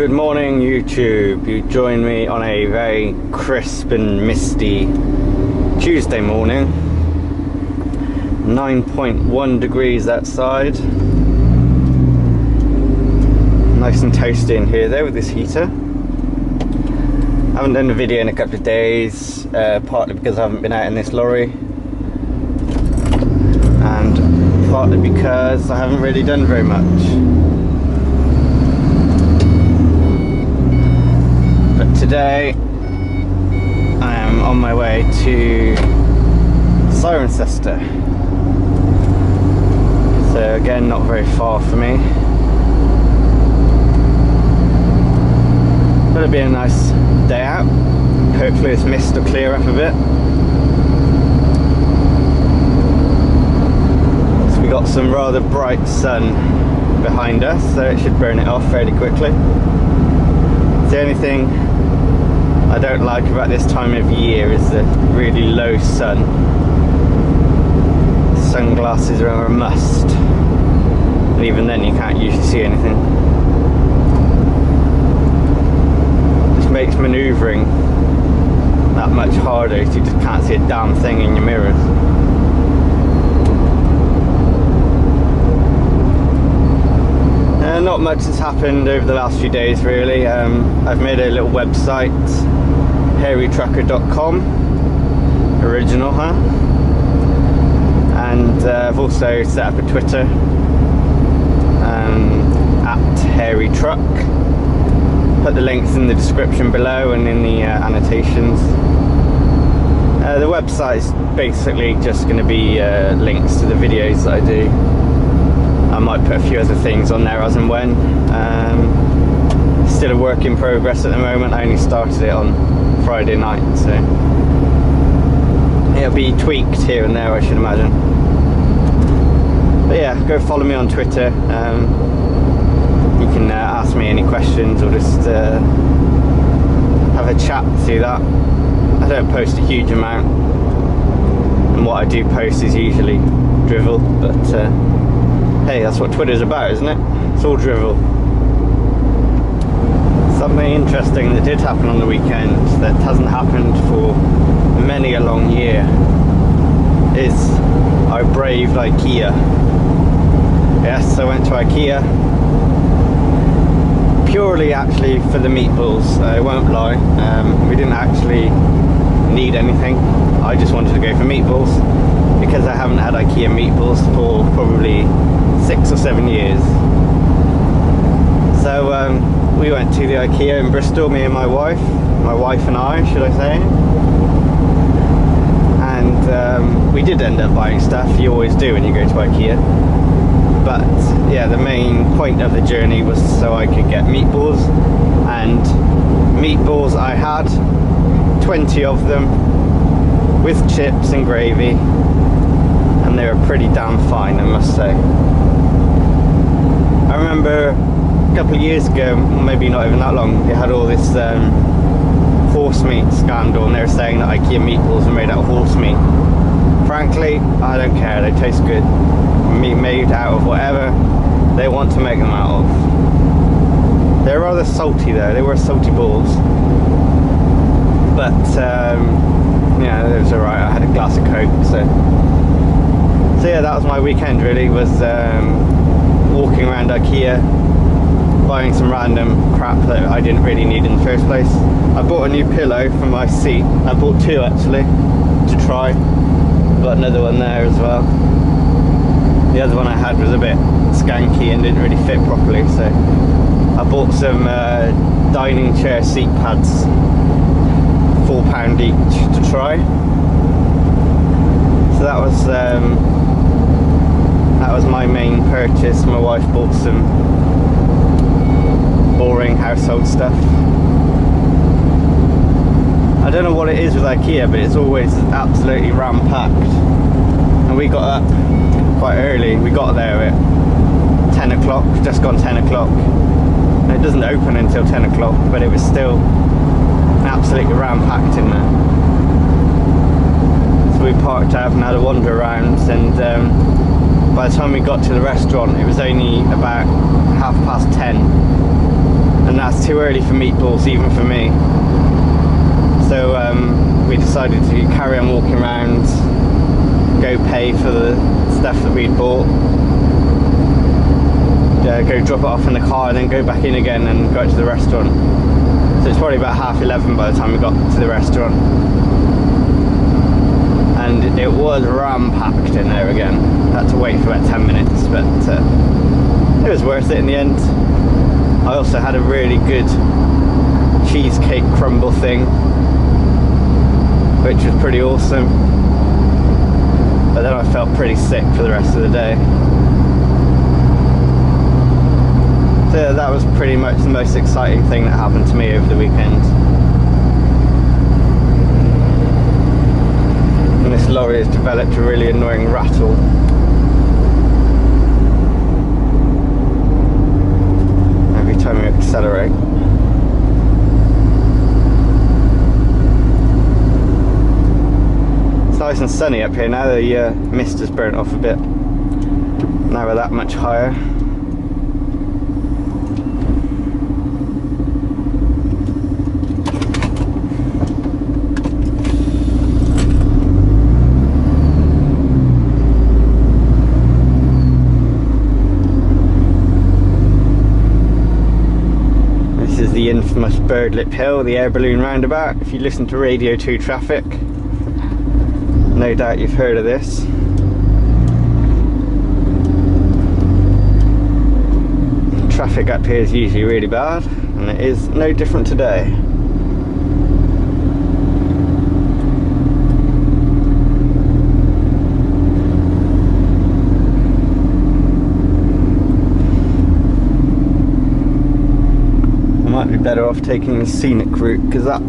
Good morning, YouTube. You join me on a very crisp and misty Tuesday morning. 9.1 degrees outside. Nice and toasty in here though with this heater. Haven't done a video in a couple of days, partly because I haven't been out in this lorry, and partly because I haven't really done very much. Today I am on my way to Cirencester, so again not very far for me, but it'll be a nice day out. Hopefully this mist will clear up a bit. So we got some rather bright sun behind us, so it should burn it off fairly quickly. The only thing I don't like about this time of year is the really low sun. Sunglasses are a must, and even then you can't usually see anything. Just makes manoeuvring that much harder if you just can't see a damn thing in your mirrors. Not much has happened over the last few days really. I've made a little website, hairytrucker.com, original, huh? And I've also set up a Twitter, @HairyTruck. Put the links in the description below and in the annotations. The website's basically just going to be links to the videos that I do. I might put a few other things on there as and when. Still a work in progress at the moment. I only started it on Friday night, so it'll be tweaked here and there, I should imagine. But yeah, go follow me on Twitter. You can ask me any questions or just have a chat through that. I don't post a huge amount, and what I do post is usually drivel, but hey, that's what Twitter's about, isn't it? It's all drivel. Something interesting that did happen on the weekend that hasn't happened for many a long year is I braved IKEA. Yes, I went to IKEA purely actually for the meatballs. I won't lie. We didn't actually need anything. I just wanted to go for meatballs because I haven't had IKEA meatballs for probably 6 or 7 years. So we went to the IKEA in Bristol, me and my wife and I, should I say. And we did end up buying stuff. You always do when you go to IKEA. But yeah, the main point of the journey was so I could get meatballs. And meatballs I had 20 of them with chips and gravy, and they were pretty damn fine, I must say. I remember a couple of years ago, maybe not even that long, they had all this horse meat scandal, and they were saying that IKEA meatballs are made out of horse meat. Frankly, I don't care, they taste good. Meat made out of whatever they want to make them out of. They're rather salty though, they were salty balls. But yeah, it was alright. I had a glass of Coke, so yeah, that was my weekend really, was walking around IKEA, buying some random crap that I didn't really need in the first place. I bought a new pillow for my seat. I bought 2 actually, to try. Got another one there as well. The other one I had was a bit skanky and didn't really fit properly, so I bought some dining chair seat pads, £4 each, to try. So that was my main purchase. My wife bought some boring household stuff. I don't know what it is with IKEA, but it's always absolutely ram-packed. And we got up quite early. We got there at 10 o'clock, just gone 10 o'clock. And it doesn't open until 10 o'clock, but it was still absolutely ram-packed in there. So we parked out and had a wander around, and by the time we got to the restaurant it was only about 10:30, and that's too early for meatballs even for me. So we decided to carry on walking around, go pay for the stuff that we'd bought, go drop it off in the car and then go back in again and go out to the restaurant. So it's probably about 11:30 by the time we got to the restaurant, and it was ram-packed in there again. Had to wait for about 10 minutes, but it was worth it in the end. I also had a really good cheesecake crumble thing, which was pretty awesome, but then I felt pretty sick for the rest of the day. So that was pretty much the most exciting thing that happened to me over the weekend. And this lorry has developed a really annoying rattle. Every time we accelerate. It's nice and sunny up here now. The mist has burnt off a bit. Now we're that much higher. The infamous Birdlip Hill, the air balloon roundabout. If you listen to Radio 2 traffic, no doubt you've heard of this. Traffic up here is usually really bad, and it is no different today. Might be better off taking the scenic route because that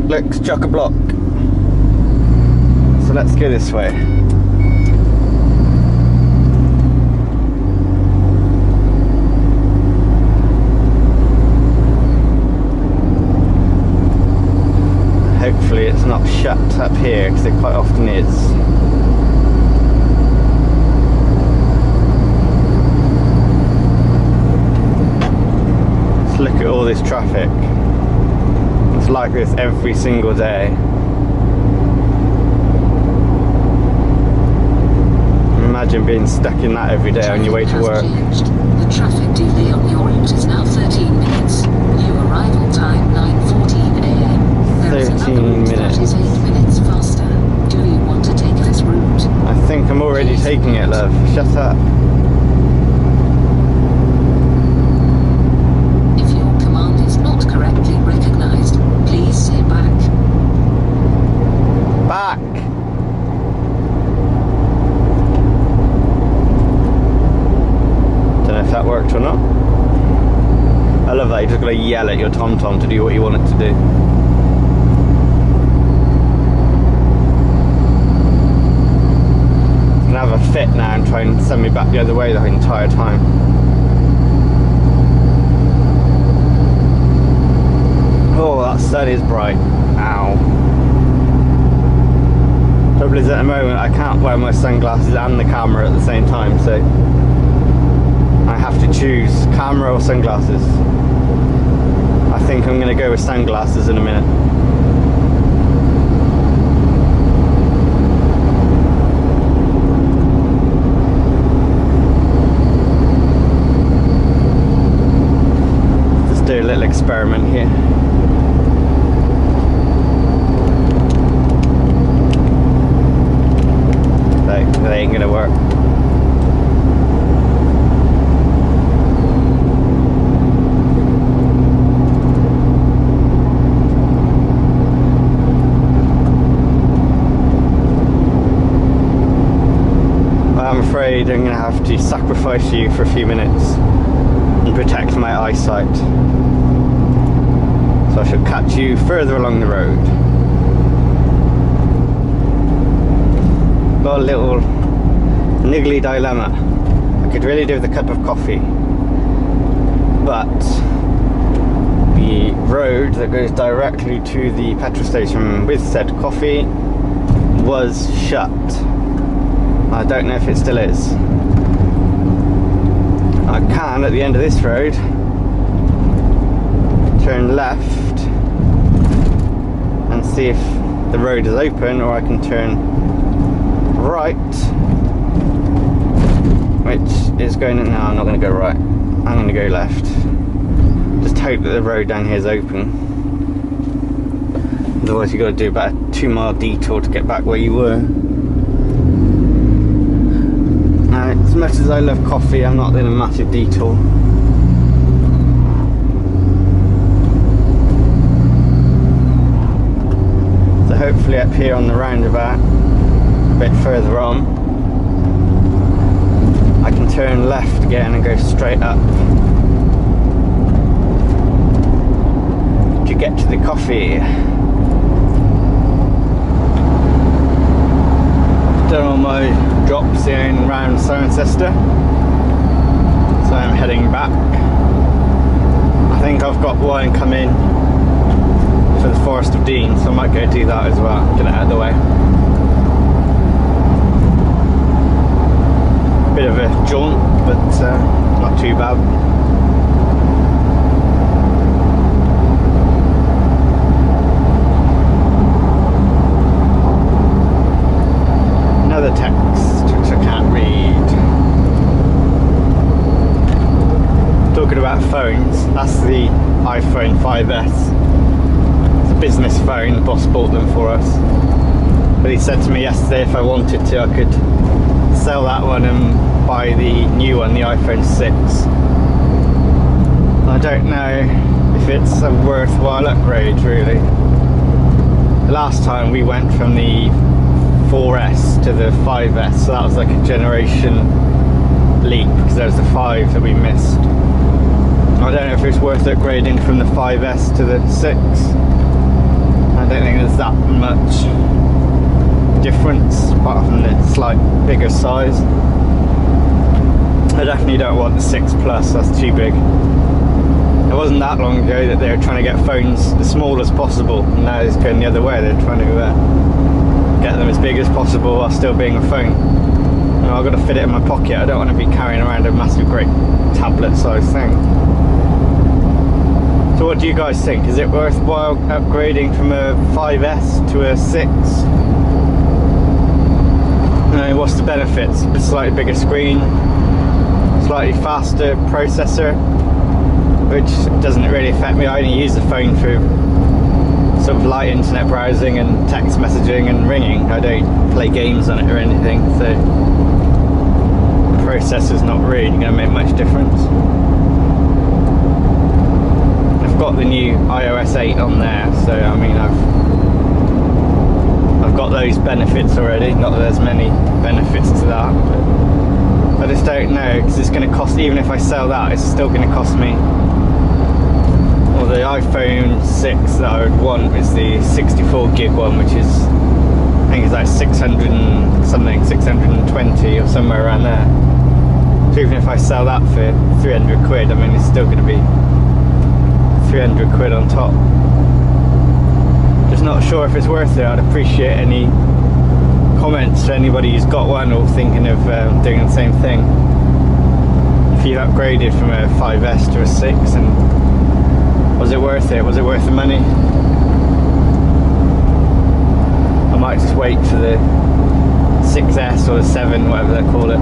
looks chock-a-block. So let's go this way. Hopefully it's not shut up here because it quite often is. Look at all this traffic. It's like this every single day. Imagine being stuck in that every day on your way to work. The traffic delay on your route is now 13 minutes. New arrival time 9:14 a.m. 13 minutes. 38 minutes faster. Do you want to take this route? I think I'm already taking it, love. Shut up. Back! Don't know if that worked or not. I love that, you're just going to yell at your TomTom to do what you want it to do. It's going to have a fit now and try and send me back the other way the entire time. Oh, that sun is bright. Ow. Trouble is, at the moment I can't wear my sunglasses and the camera at the same time, so I have to choose camera or sunglasses. I think I'm going to go with sunglasses in a minute. Just do a little experiment here. That ain't gonna work. I'm afraid I'm gonna have to sacrifice you for a few minutes and protect my eyesight. So I shall catch you further along the road. Got a little niggly dilemma. I could really do with a cup of coffee, but the road that goes directly to the petrol station with said coffee was shut. I don't know if it still is. I can, at the end of this road, turn left and see if the road is open, or I can turn right, which is going. No, I'm not going to go right. I'm going to go left. Just hope that the road down here is open. Otherwise, you've got to do about a 2-mile detour to get back where you were. Now, as much as I love coffee, I'm not doing a massive detour. So hopefully up here on the roundabout, a bit further on, I can turn left again and go straight up to get to the coffee. Done all my drops in round Cirencester, so I'm heading back. I think I've got one coming for the Forest of Dean, so I might go do that as well, get it out of the way. Bit of a jaunt, but not too bad. Another text which I can't read. Talking about phones, that's the iPhone 5S. It's a business phone, the boss bought them for us. But he said to me yesterday if I wanted to, I could sell that one and buy the new one, the iPhone 6. I don't know if it's a worthwhile upgrade really. The last time we went from the 4S to the 5S, so that was like a generation leap because there was the 5 that we missed. I don't know if it's worth upgrading from the 5S to the 6. I don't think there's that much difference apart from the slight bigger size. I definitely don't want the 6 Plus, that's too big. It wasn't that long ago that they were trying to get phones as small as possible, and now it's going the other way. They're trying to get them as big as possible while still being a phone. You know, I've got to fit it in my pocket. I don't want to be carrying around a massive great tablet size thing. So what do you guys think? Is it worthwhile upgrading from a 5S to a 6? What's the benefits? A slightly bigger screen, slightly faster processor, which doesn't really affect me. I only use the phone for sort of light internet browsing and text messaging and ringing. I don't play games on it or anything, so the processor's not really going to make much difference. I've got the new iOS 8 on there, so I mean I've got those benefits already. Not that there's many benefits to that, but I just don't know, because it's going to cost, even if I sell that, it's still going to cost me. Well, the iPhone 6 that I would want is the 64 gig one, which is, I think it's like 600 and something, 620 or somewhere around there. So even if I sell that for 300 quid, I mean it's still going to be 300 quid on top. Just not sure if it's worth it. I'd appreciate any comments to anybody who's got one or thinking of doing the same thing. If you upgraded from a 5S to a 6, and was it worth it? Was it worth the money? I might just wait for the 6S or the 7, whatever they call it.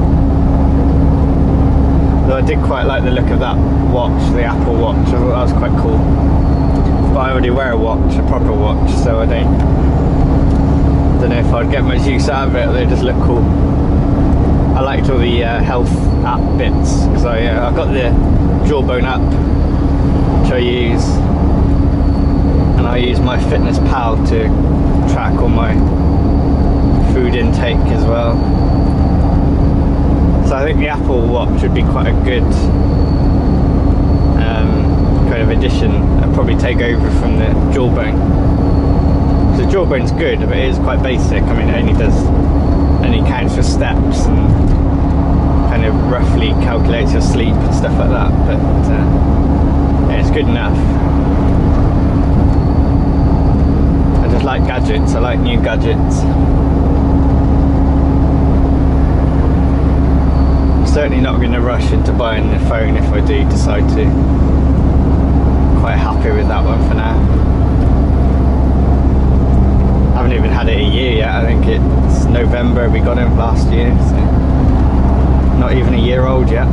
Though I did quite like the look of that watch, the Apple Watch. I thought that was quite cool. But I already wear a watch, a proper watch, so I don't know if I'd get much use out of it. They just look cool. I liked all the health app bits, because I've got the Jawbone app, which I use, and I use my Fitness Pal to track all my food intake as well. So I think the Apple Watch would be quite a good kind of addition, and probably take over from the Jawbone. The Jawbone's good, but it is quite basic. I mean, it only counts for steps and kind of roughly calculates your sleep and stuff like that. But yeah, it's good enough. I just like gadgets. I like new gadgets. I'm certainly not going to rush into buying the phone if I do decide to. quite happy with that one for now. I haven't even had it a year yet. I think it's November we got him last year, so not even a year old yet.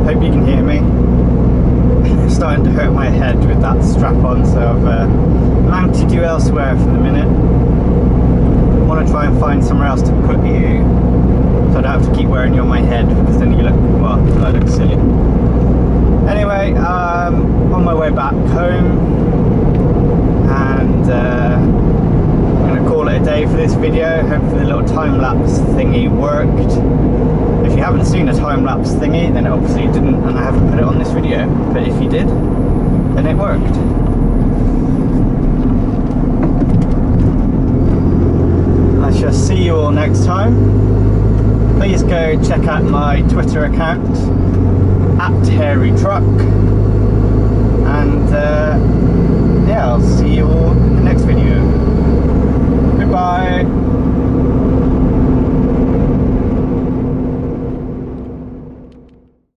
Hope you can hear me. It's starting to hurt my head with that strap on, so I've mounted you elsewhere for the minute. I want to try and find somewhere else to put you, so I don't have to keep wearing you on my head, because then you look, well, I look silly. Anyway, on my way back home, and I'm going to call it a day for this video. Hopefully the little time-lapse thingy worked. If you haven't seen a time-lapse thingy, then it obviously didn't, and I haven't put it on this video. But if you did, then it worked. I shall see you all next time. Please go check out my Twitter account, @Hairy Truck, and